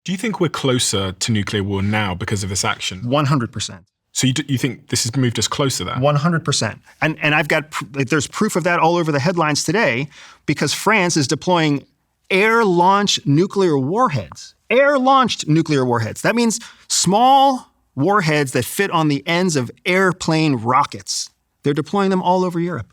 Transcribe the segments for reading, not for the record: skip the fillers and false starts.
Do you think we're closer to nuclear war now because of this action? 100%. So you think this has moved us closer there? 100%. And I've got, there's proof of that all over the headlines today because France is deploying air-launched nuclear warheads. Air-launched nuclear warheads. That means small warheads that fit on the ends of airplane rockets. They're deploying them all over Europe.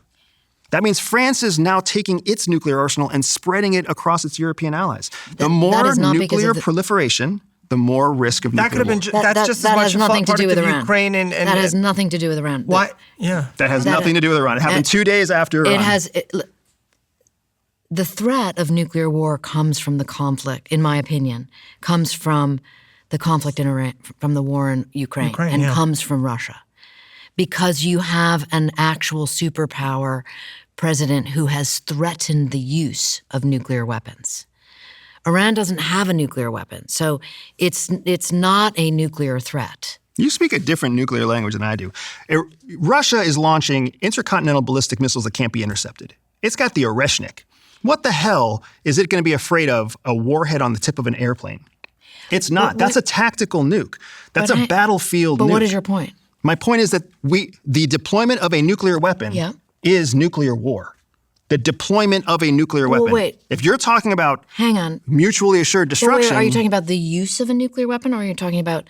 That means France is now taking its nuclear arsenal and spreading it across its European allies. The more nuclear proliferation, the more risk of nuclear war. That's just as much a part of Ukraine and that has nothing to do with Iran. Why? Yeah. That has nothing to do with Iran. It happened 2 days after Iran. The threat of nuclear war comes from the conflict, in my opinion, comes from the conflict in Iran, from the war in Ukraine and comes from Russia. Because you have an actual superpower president who has threatened the use of nuclear weapons. Iran doesn't have a nuclear weapon, so it's not a nuclear threat. You speak a different nuclear language than I do. Russia is launching intercontinental ballistic missiles that can't be intercepted. It's got the Oreshnik. What the hell is it going to be afraid of a warhead on the tip of an airplane? It's not. That's a tactical nuke. That's a battlefield nuke. But what is your point? My point is that the deployment of a nuclear weapon is nuclear war. The deployment of a nuclear weapon. Wait. If you're talking about mutually assured destruction. Are you talking about the use of a nuclear weapon, or are you talking about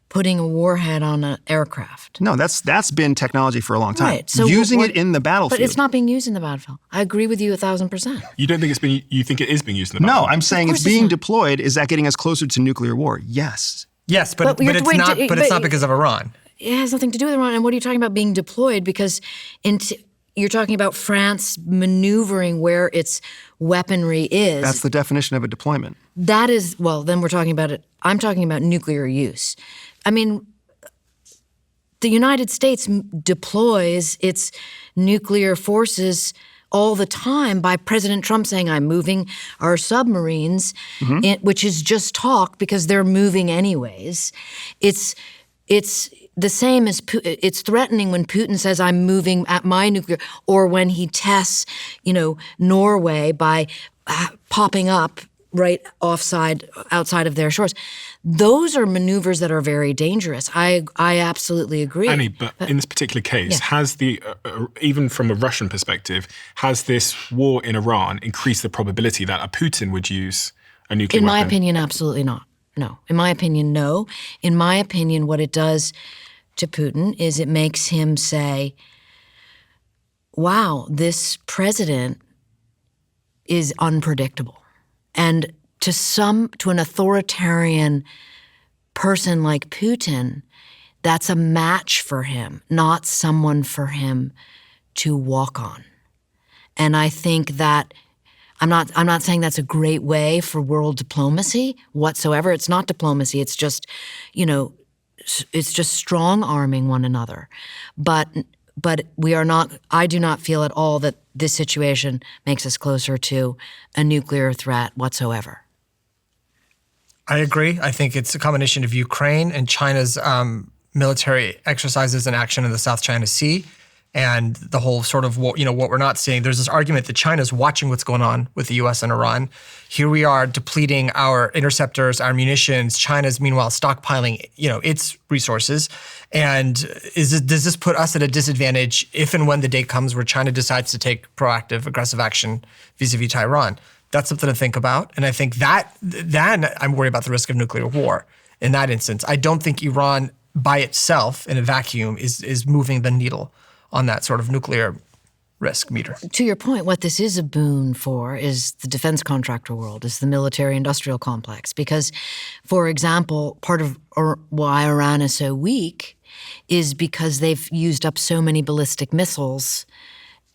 putting a warhead on an aircraft? No, that's been technology for a long time. Right. So using it in the battlefield. But it's not being used in the battlefield. I agree with you 1,000%. You don't think you think it is being used in the battlefield? No, I'm saying it's being deployed. Is that getting us closer to nuclear war? Yes. Yes, but it's not because of Iran. It has nothing to do with Iran. And what are you talking about being deployed? Because you're talking about France maneuvering where its weaponry is. That's the definition of a deployment. That is, well, then we're talking about it. I'm talking about nuclear use. I mean, the United States deploys its nuclear forces all the time by President Trump saying, I'm moving our submarines, which is just talk because they're moving anyways. It's the same as it's threatening when Putin says I'm moving at my nuclear, or when he tests, Norway by popping up right outside of their shores. Those are maneuvers that are very dangerous. I absolutely agree. Annie, but in this particular case, has the even from a Russian perspective, has this war in Iran increased the probability that a Putin would use a nuclear weapon? In my opinion, absolutely not. No. In my opinion, no. In my opinion, what it does to Putin is it makes him say, wow, this president is unpredictable. And to an authoritarian person like Putin, that's a match for him, not someone for him to walk on. And I think that I'm not saying that's a great way for world diplomacy whatsoever. It's not diplomacy. It's just, it's just strong arming one another. But we are not, I do not feel at all that this situation makes us closer to a nuclear threat whatsoever. I agree. I think it's a combination of Ukraine and China's military exercises and action in the South China Sea, and the whole sort of what we're not seeing. There's this argument that China's watching what's going on with the U.S. and Iran. Here we are depleting our interceptors, our munitions. China's meanwhile stockpiling, its resources. And does this put us at a disadvantage if and when the day comes where China decides to take proactive, aggressive action vis-a-vis Tehran? That's something to think about. And I think that then I'm worried about the risk of nuclear war in that instance. I don't think Iran by itself in a vacuum is moving the needle on that sort of nuclear risk meter. To your point, what this is a boon for is the defense contractor world, is the military-industrial complex. Because, for example, part of why Iran is so weak is because they've used up so many ballistic missiles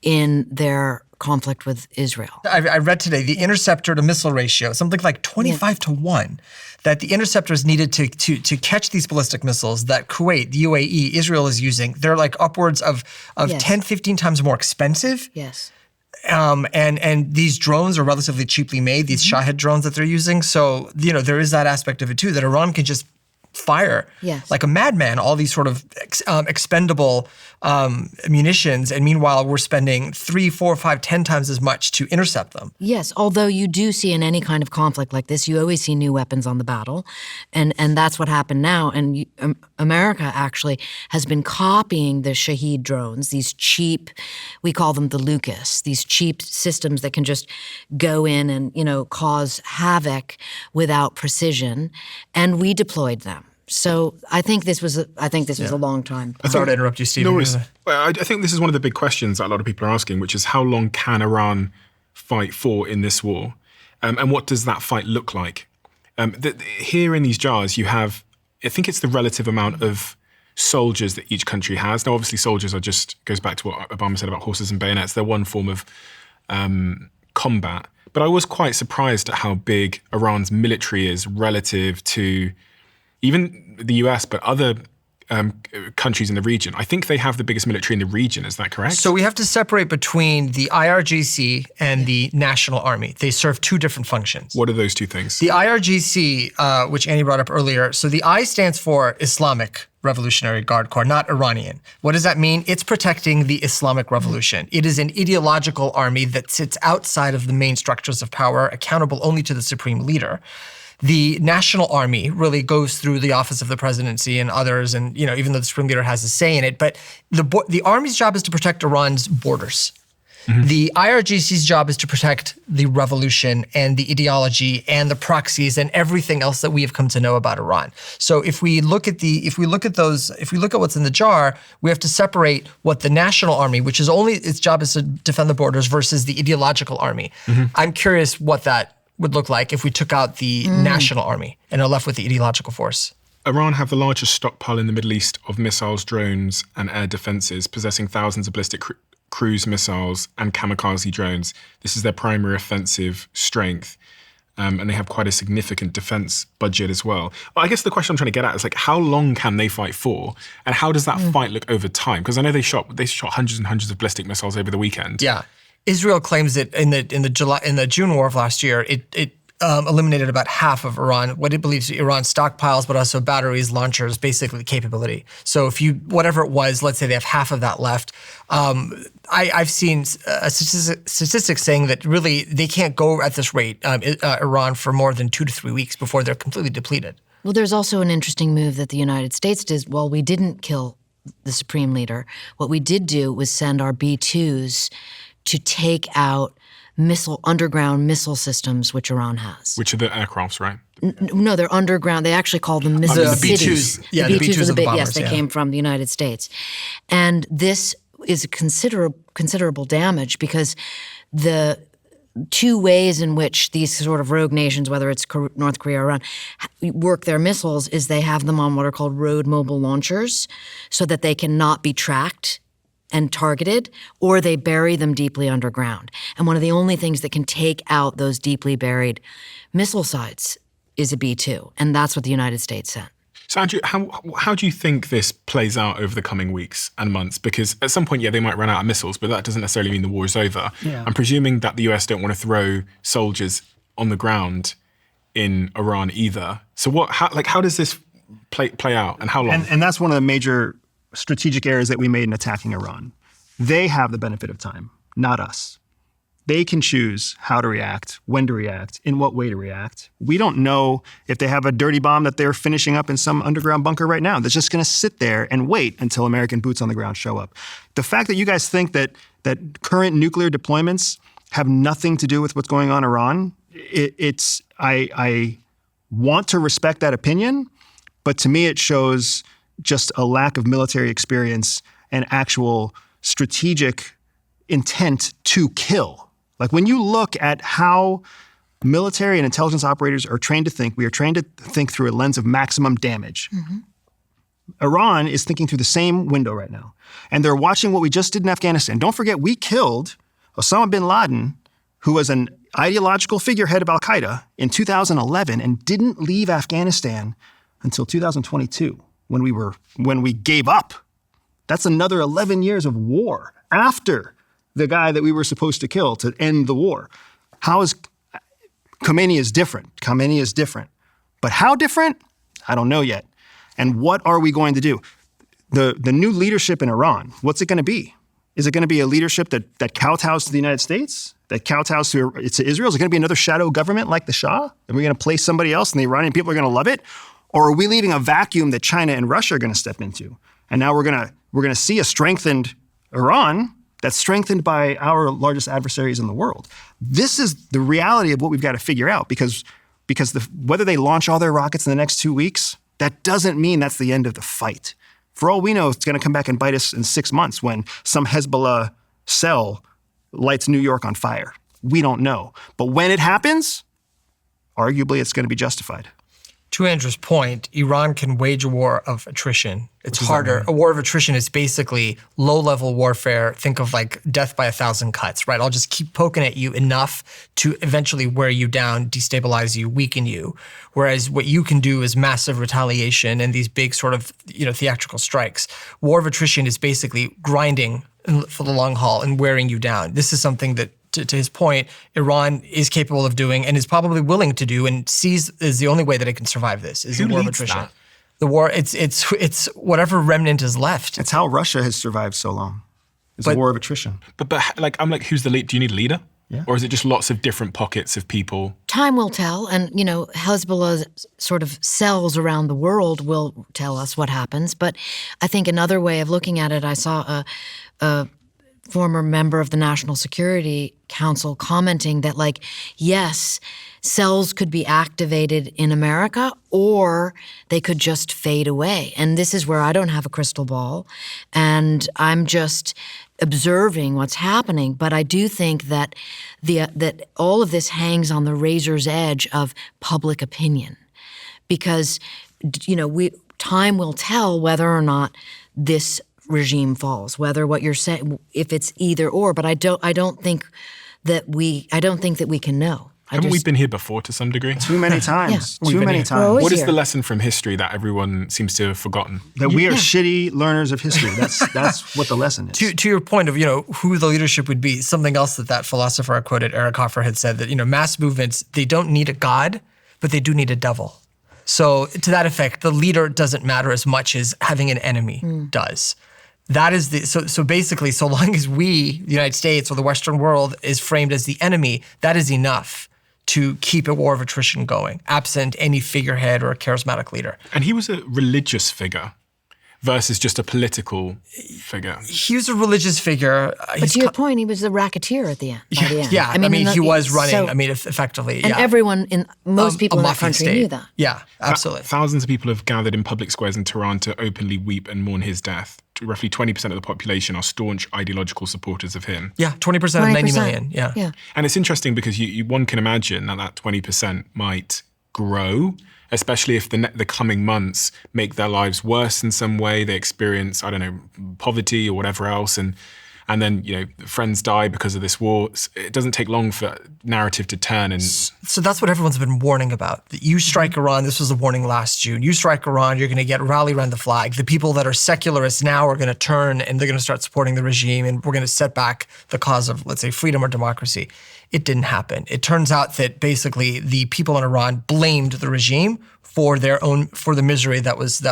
in their conflict with Israel. I read today the interceptor to missile ratio, something like 25 to 1, that the interceptors needed to catch these ballistic missiles that Kuwait, the UAE, Israel is using. They're like upwards of 10, 15 times more expensive. Yes. And these drones are relatively cheaply made, these Shahed drones that they're using. So, there is that aspect of it too, that Iran can just fire like a madman all these sort of expendable munitions, and meanwhile we're spending 3, 4, 5, 10 times as much to intercept them. Yes, although you do see in any kind of conflict like this, you always see new weapons on the battle, and that's what happened now. And America actually has been copying the Shahed drones, these cheap, we call them the Lucas, these cheap systems that can just go in and cause havoc without precision, and we deployed them. So I think this was a long time. Sorry to interrupt you, Stephen. Well, I think this is one of the big questions that a lot of people are asking, which is how long can Iran fight for in this war, and what does that fight look like? Here in these jars, you have, I think it's the relative amount of soldiers that each country has. Now, obviously, soldiers goes back to what Obama said about horses and bayonets. They're one form of combat. But I was quite surprised at how big Iran's military is relative to even the US, but other countries in the region. I think they have the biggest military in the region. Is that correct? So we have to separate between the IRGC and the National Army. They serve two different functions. What are those two things? The IRGC, which Annie brought up earlier, so the I stands for Islamic Revolutionary Guard Corps, not Iranian. What does that mean? It's protecting the Islamic Revolution. It is an ideological army that sits outside of the main structures of power, accountable only to the supreme leader. The National Army really goes through the office of the presidency and others, and even though the supreme leader has a say in it, but the army's job is to protect Iran's borders. Mm-hmm. The IRGC's job is to protect the revolution and the ideology and the proxies and everything else that we have come to know about Iran. So if we look at what's in the jar, we have to separate what the National Army, which is only its job is to defend the borders, versus the ideological army. Mm-hmm. I'm curious what that would look like if we took out the National Army and are left with the ideological force. Iran have the largest stockpile in the Middle East of missiles, drones, and air defenses, possessing thousands of ballistic cruise missiles and kamikaze drones. This is their primary offensive strength, and they have quite a significant defense budget as well. I guess the question I'm trying to get at is how long can they fight for, and how does that fight look over time? Because I know they shot hundreds and hundreds of ballistic missiles over the weekend. Yeah. Israel claims that in the June war of last year, it eliminated about half of what it believes Iran's stockpiles, but also batteries, launchers, basically capability. So if whatever it was, let's say they have half of that left. I've seen statistics saying that really they can't go at this rate, Iran, for more than 2 to 3 weeks before they're completely depleted. Well, there's also an interesting move that the United States did. Well, we didn't kill the supreme leader. What we did do was send our B-2s to take out underground missile systems, which Iran has. Which are the aircrafts, right? No, they're underground. They actually call them missile cities. The B-2s. Yeah, the B-2s are the bombers. Yes, they came from the United States. And this is a considerable damage because the two ways in which these sort of rogue nations, whether it's North Korea or Iran, work their missiles is they have them on what are called road mobile launchers so that they cannot be tracked and targeted, or they bury them deeply underground. And one of the only things that can take out those deeply buried missile sites is a B-2, and that's what the United States sent. So Andrew, how do you think this plays out over the coming weeks and months? Because at some point, they might run out of missiles, but that doesn't necessarily mean the war is over. Yeah. I'm presuming that the US don't want to throw soldiers on the ground in Iran either. So how does this play out, and how long? And that's one of the major strategic errors that we made in attacking Iran. They have the benefit of time, not us. They can choose how to react, when to react, in what way to react. We don't know if they have a dirty bomb that they're finishing up in some underground bunker right now that's just going to sit there and wait until American boots on the ground show up. The fact that you guys think that current nuclear deployments have nothing to do with what's going on in Iran, I want to respect that opinion, but to me it shows just a lack of military experience and actual strategic intent to kill. Like when you look at how military and intelligence operators are trained to think, we are trained to think through a lens of maximum damage. Mm-hmm. Iran is thinking through the same window right now. And they're watching what we just did in Afghanistan. Don't forget, we killed Osama bin Laden, who was an ideological figurehead of al-Qaeda, in 2011 and didn't leave Afghanistan until 2022. When we gave up. That's another 11 years of war after the guy that we were supposed to kill to end the war. Khomeini is different. But how different? I don't know yet. And what are we going to do? The new leadership in Iran, what's it going to be? Is it going to be a leadership that kowtows to the United States? That kowtows to Israel? Is it going to be another shadow government like the Shah? Are we going to place somebody else and the Iranian people are going to love it? Or are we leaving a vacuum that China and Russia are going to step into? And now we're going to see a strengthened Iran that's strengthened by our largest adversaries in the world. This is the reality of what we've got to figure out because whether they launch all their rockets in the next 2 weeks, that doesn't mean that's the end of the fight. For all we know, it's going to come back and bite us in 6 months when some Hezbollah cell lights New York on fire. We don't know. But when it happens, arguably it's going to be justified. To Andrew's point, Iran can wage a war of attrition. It's harder. A war of attrition is basically low-level warfare. Think of like death by 1,000 cuts, right? I'll just keep poking at you enough to eventually wear you down, destabilize you, weaken you. Whereas what you can do is massive retaliation and these big sort of, theatrical strikes. War of attrition is basically grinding for the long haul and wearing you down. This is something that, to his point, Iran is capable of doing and is probably willing to do and sees is the only way that it can survive this is a war of attrition. That? The war, it's whatever remnant is left. It's how Russia has survived so long. It's a war of attrition. But I'm like, who's the lead? Do you need a leader? Yeah. Or is it just lots of different pockets of people? Time will tell, and Hezbollah's sort of cells around the world will tell us what happens. But I think another way of looking at it, I saw a former member of the National Security Council commenting that, yes, cells could be activated in America or they could just fade away. And this is where I don't have a crystal ball, and I'm just observing what's happening. But I do think that that all of this hangs on the razor's edge of public opinion, because time will tell whether or not this regime falls, whether what you're saying, if it's either or. But I don't think that we can know. Haven't we been here before to some degree? Too many times. Yeah. Too many times. What is the lesson from history that everyone seems to have forgotten? That we are shitty learners of history. That's what the lesson is. To your point of who the leadership would be, something else that philosopher I quoted, Eric Hoffer, had said that mass movements, they don't need a god, but they do need a devil. So to that effect, the leader doesn't matter as much as having an enemy does. That is so basically, so long as we, the United States or the Western world, is framed as the enemy, that is enough to keep a war of attrition going, absent any figurehead or a charismatic leader. And he was a religious figure versus just a political figure. He was a religious figure. But to your point, he was the racketeer at the end. By the end. Yeah, I mean he was running, effectively. And everyone, most people in that country state. knew that. Yeah, absolutely. Thousands of people have gathered in public squares in Tehran to openly weep and mourn his death. Roughly 20% of the population are staunch ideological supporters of him. Yeah, 20% of 90 million. Yeah. And it's interesting because one can imagine that 20% might grow, especially if the coming months make their lives worse in some way. They experience, poverty or whatever else, and then friends die because of this war. It doesn't take long for narrative to turn. And so that's what everyone's been warning about. That you strike Iran, this was a warning last June. You strike Iran, you're going to get rally around the flag. The people that are secularists now are going to turn and they're going to start supporting the regime, and we're going to set back the cause of, let's say, freedom or democracy. It didn't happen. It turns out that basically the people in Iran blamed the regime for the misery that was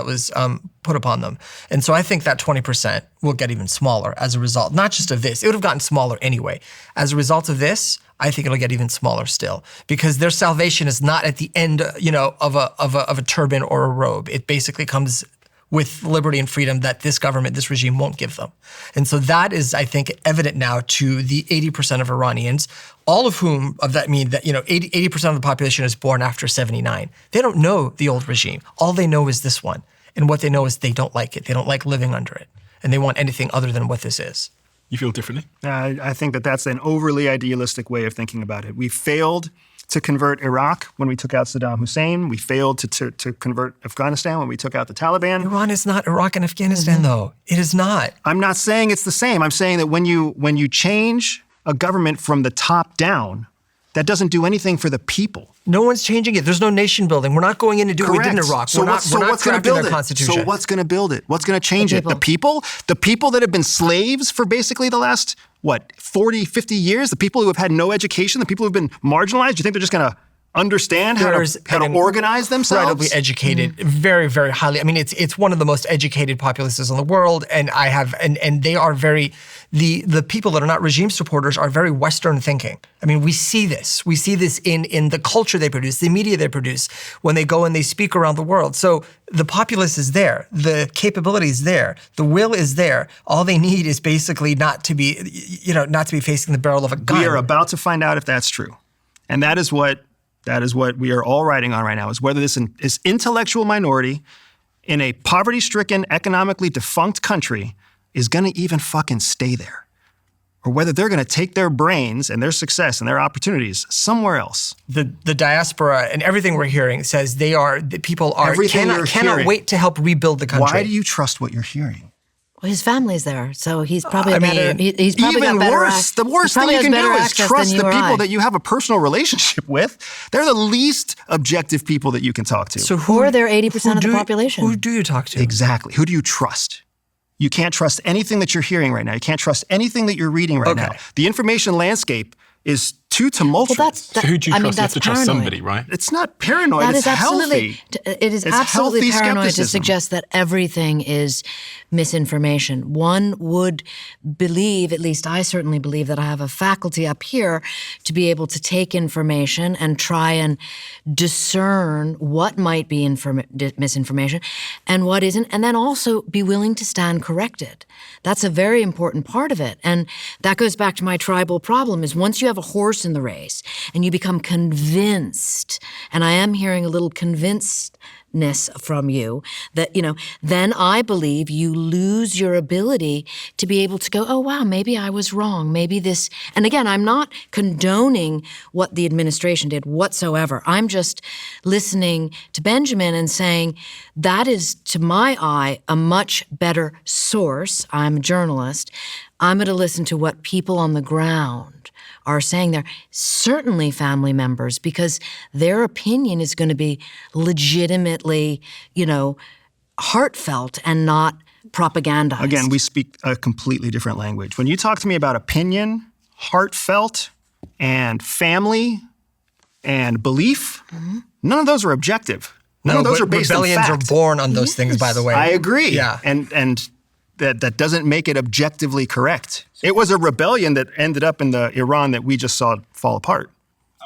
put upon them. And so I think that 20% will get even smaller as a result, not just of this. It would have gotten smaller anyway. As a result of this, I think it'll get even smaller still, because their salvation is not at the end, of a turban or a robe. It basically comes with liberty and freedom that this government, this regime won't give them. And so that is, I think, evident now to the 80% of Iranians, all of whom, 80% of the population is born after 79. They don't know the old regime. All they know is this one. And what they know is they don't like it. They don't like living under it. And they want anything other than what this is. You feel differently? I think that's an overly idealistic way of thinking about it. We failed to convert Iraq when we took out Saddam Hussein. We failed to convert Afghanistan when we took out the Taliban. Iran is not Iraq and Afghanistan, though. It is not. I'm not saying it's the same. I'm saying that when you change a government from the top down, that doesn't do anything for the people. No one's changing it. There's no nation building. We're not going in to do what we did in Iraq. So what's going to build it? Constitution. So what's going to build it? What's going to change it? The people? The people that have been slaves for basically the last, 40, 50 years? The people who have had no education? The people who have been marginalized? Do you think they're just going to understand how to organize themselves? Incredibly educated, very, very highly. I mean, it's one of the most educated populaces in the world, and they are very, the people that are not regime supporters are very Western thinking. I mean, we see this. We see this in the culture they produce, the media they produce, when they go and they speak around the world. So the populace is there, the capability is there, the will is there. All they need is basically not to be facing the barrel of a gun. We are about to find out if that's true, and that is what we are all writing on right now, is whether this intellectual minority in a poverty-stricken, economically defunct country is going to even fucking stay there, or whether they're going to take their brains and their success and their opportunities somewhere else. The diaspora and everything we're hearing says people cannot wait to help rebuild the country. Why do you trust what you're hearing? Well, his family's there, so he's probably he's probably even got better worse. The worst thing you can do is trust the people that you have a personal relationship with. They're the least objective people that you can talk to. So they're 80% of the population. Who do you talk to? Exactly. Who do you trust? You can't trust anything that you're hearing right now. You can't trust anything that you're reading right now. The information landscape is too tumultuous. Well, so who do you trust? You have to trust somebody, right? It's not paranoid. That it's is absolutely, healthy. It is it's absolutely paranoid skepticism. to suggest that everything is misinformation. One would believe, at least I certainly believe, that I have a faculty up here to be able to take information and try and discern what might be misinformation and what isn't, and then also be willing to stand corrected. That's a very important part of it. And that goes back to my tribal problem, is once you have a horse in the race and you become convinced, and I am hearing a little convincedness from you, that, then I believe you lose your ability to be able to go, oh, wow, maybe I was wrong. Maybe this, and again, I'm not condoning what the administration did whatsoever. I'm just listening to Benjamin and saying that is, to my eye, a much better source. I'm a journalist. I'm going to listen to what people on the ground are saying there, certainly family members, because their opinion is going to be legitimately, heartfelt and not propagandized. Again, we speak a completely different language. When you talk to me about opinion, heartfelt, and family, and belief, none of those are objective. None of those are based on fact. Rebellions are born on those things, by the way. I agree. Yeah. And that doesn't make it objectively correct. It was a rebellion that ended up in the Iran that we just saw fall apart.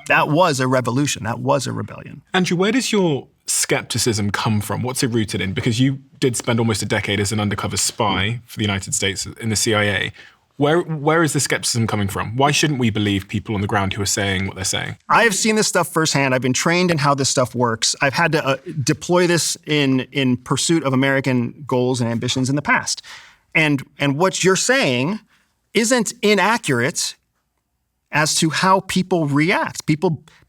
That was a revolution. That was a rebellion. Andrew, where does your skepticism come from? What's it rooted in? Because you did spend almost a decade as an undercover spy for the United States in the CIA. Where is the skepticism coming from? Why shouldn't we believe people on the ground who are saying what they're saying? I have seen this stuff firsthand. I've been trained in how this stuff works. I've had to deploy this in pursuit of American goals and ambitions in the past. And what you're saying isn't inaccurate as to how people react.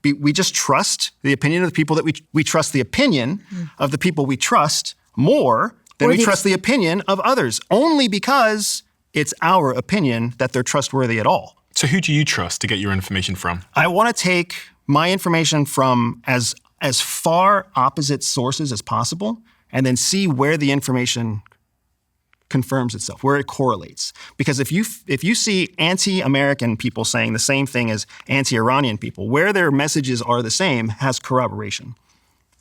We just trust the opinion of the people that we trust the opinion of the people we trust more than we trust the opinion of others, only because it's our opinion that they're trustworthy at all. So who do you trust to get your information from? I want to take my information from as far opposite sources as possible and then see where the information confirms itself, where it correlates. Because if you see anti-American people saying the same thing as anti-Iranian people, where their messages are the same has corroboration.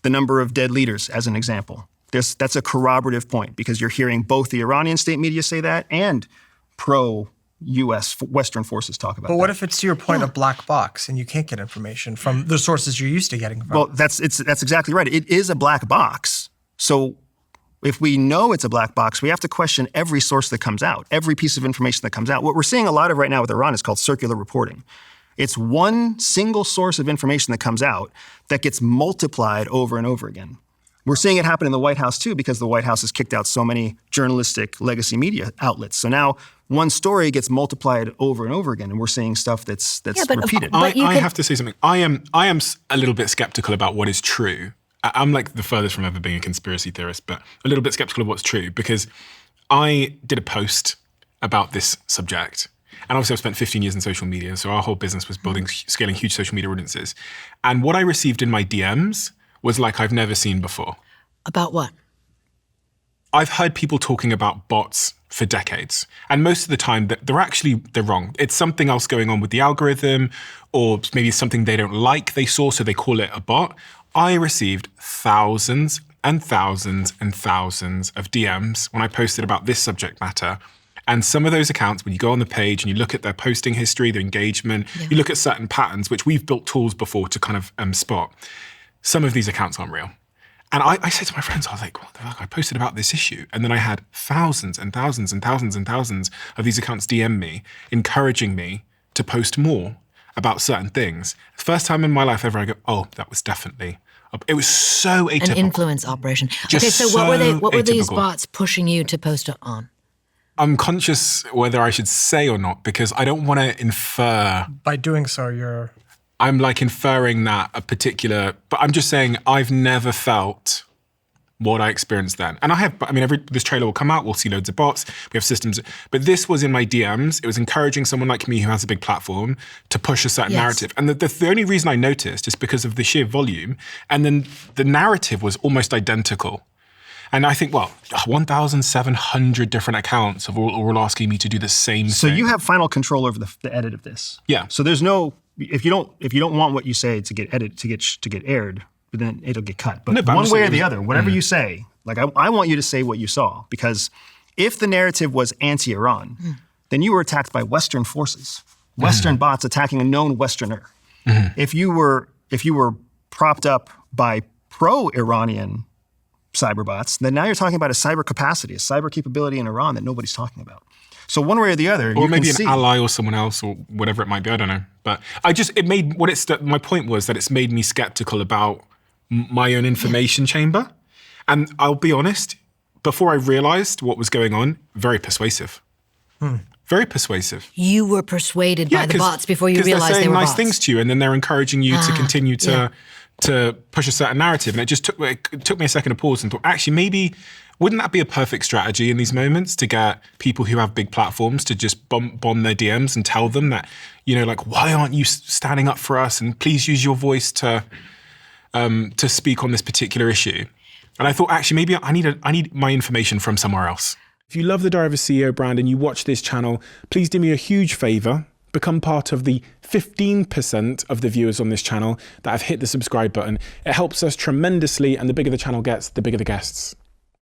The number of dead leaders, as an example. That's a corroborative point because you're hearing both the Iranian state media say that and pro-U.S. Western forces talk about that. But what if it's, to your point, a black box and you can't get information from the sources you're used to getting from? Well, that's exactly right. It is a black box. So if we know it's a black box, we have to question every source that comes out, every piece of information that comes out. What we're seeing a lot of right now with Iran is called circular reporting. It's one single source of information that comes out that gets multiplied over and over again. We're seeing it happen in the White House too, because the White House has kicked out so many journalistic legacy media outlets. So now one story gets multiplied over and over again, and we're seeing stuff that's repeated. I have to say something. I am a little bit skeptical about what is true. I'm like the furthest from ever being a conspiracy theorist, but a little bit skeptical of what's true because I did a post about this subject. And obviously I've spent 15 years in social media, so our whole business was scaling huge social media audiences. And what I received in my DMs was like I've never seen before. About what? I've heard people talking about bots for decades. And most of the time, they're wrong. It's something else going on with the algorithm, or maybe something they don't like they saw, so they call it a bot. I received thousands and thousands and thousands of DMs when I posted about this subject matter. And some of those accounts, when you go on the page and you look at their posting history, their engagement, you look at certain patterns, which we've built tools before to kind of spot. Some of these accounts aren't real. And I said to my friends, I was like, what the fuck? I posted about this issue. And then I had thousands and thousands and thousands and thousands of these accounts DM me, encouraging me to post more about certain things. First time in my life ever I go, oh, that was definitely, it was so atypical. An influence operation. Just okay, so what were these atypical. bots pushing you to post on? I'm conscious whether I should say or not, because I don't want to infer. By doing so, I'm like inferring that a particular, but I'm just saying I've never felt what I experienced then. And this trailer will come out, we'll see loads of bots, we have systems, but this was in my DMs. It was encouraging someone like me who has a big platform to push a certain narrative. And the only reason I noticed is because of the sheer volume, and then the narrative was almost identical. And I think, 1,700 different accounts are all asking me to do the same thing. So you have final control over the edit of this. Yeah. So there's no, if you don't want what you say to get edited, to get aired, but then it'll get cut. But one way or the other, whatever you say, like I want you to say what you saw, because if the narrative was anti-Iran, then you were attacked by Western forces, Western bots attacking a known Westerner. If you were propped up by pro-Iranian cyberbots, then now you're talking about a cyber capacity, a cyber capability in Iran that nobody's talking about. So one way or the other, or maybe an ally or someone else or whatever it might be. I don't know. But my point was that it's made me skeptical about my own information chamber. And I'll be honest, before I realized what was going on, very persuasive. Very persuasive. You were persuaded by the bots before you realized they're saying they were nice bots. things to you, and then they're encouraging you to continue to push a certain narrative. And it took me a second to pause and thought, actually, maybe wouldn't that be a perfect strategy in these moments to get people who have big platforms to just bomb their DMs and tell them that, why aren't you standing up for us? And please use your voice to speak on this particular issue. And I thought, actually, maybe I need my information from somewhere else. If you love the Diary of a CEO brand and you watch this channel, please do me a huge favor. Become part of the 15% of the viewers on this channel that have hit the subscribe button. It helps us tremendously, and the bigger the channel gets, the bigger the guests.